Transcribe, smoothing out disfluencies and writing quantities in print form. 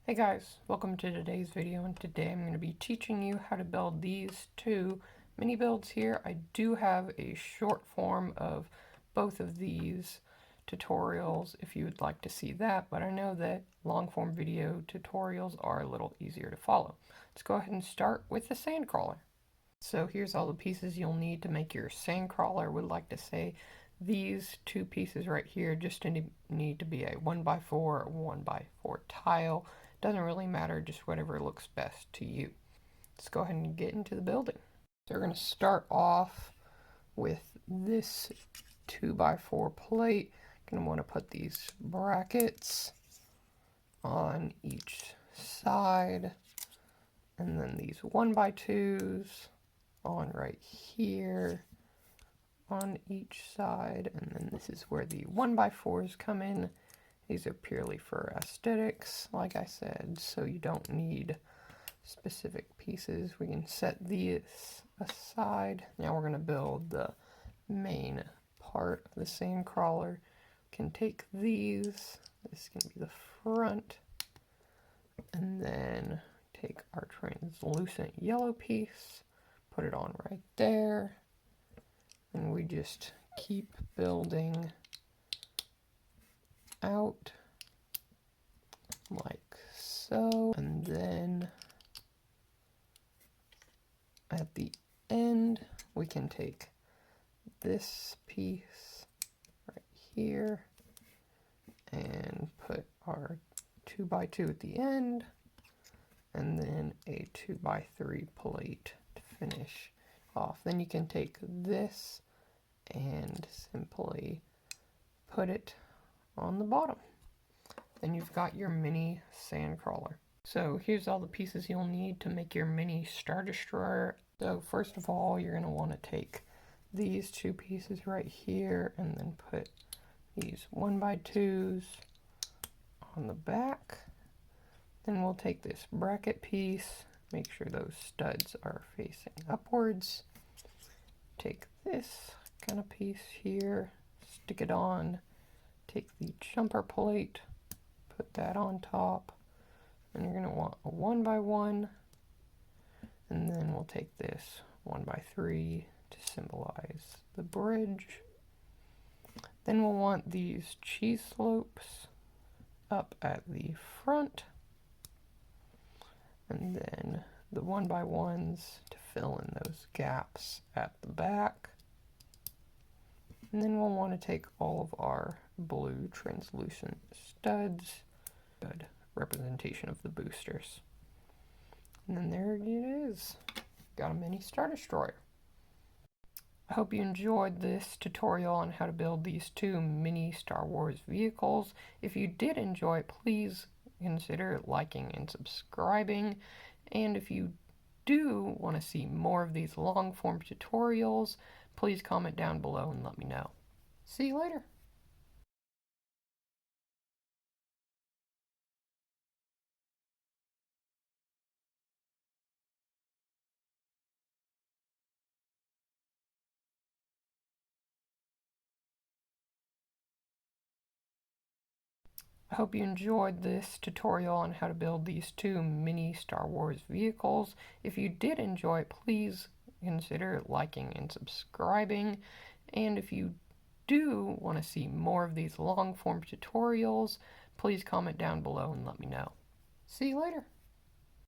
Hey guys, welcome to today's video, and today I'm going to be teaching you how to build these two mini builds here. I do have a short form of both of these tutorials if you would like to see that, but I know that long form video tutorials are a little easier to follow. Let's go ahead and start with the sand crawler. So here's all the pieces you'll need to make your sand crawler. Would like to say these two pieces right here just need to be a 1x4 or 1x4 tile. Doesn't really matter, just whatever looks best to you. Let's go ahead and get into the building. So we're going to start off with this 2x4 plate. Going to want to put these brackets on each side, and then these 1x2s on right here on each side, and then this is where the 1x4s come in. These are purely for aesthetics, like I said, so you don't need specific pieces. We can set these aside. Now we're going to build the main part of the sand crawler. We can take these, this can be the front, and then take our translucent yellow piece, put it on right there, and we just keep building out like so, and then at the end we can take this piece right here and put our 2x2 at the end, and then a 2x3 plate to finish off. Then you can take this and simply put it on the bottom. Then you've got your mini sand crawler. So here's all the pieces you'll need to make your mini Star Destroyer. So first of all, you're going to want to take these two pieces right here and then put these 1x2s on the back. Then we'll take this bracket piece, make sure those studs are facing upwards. Take this kind of piece here, stick it on, take the jumper plate, put that on top, and you're going to want a 1x1, and then we'll take this 1x3 to symbolize the bridge. Then we'll want these cheese slopes up at the front, and then the 1x1s to fill in those gaps at the back. And then we'll want to take all of our blue translucent studs, good representation of the boosters. And then there it is. Got a mini Star Destroyer. I hope you enjoyed this tutorial on how to build these two mini Star Wars vehicles. If you did enjoy, please consider liking and subscribing. And if you do want to see more of these long form tutorials, please comment down below and let me know. See you later. I hope you enjoyed this tutorial on how to build these two mini Star Wars vehicles. If you did enjoy, please consider liking and subscribing. And if you do want to see more of these long form tutorials, please comment down below and let me know. See you later.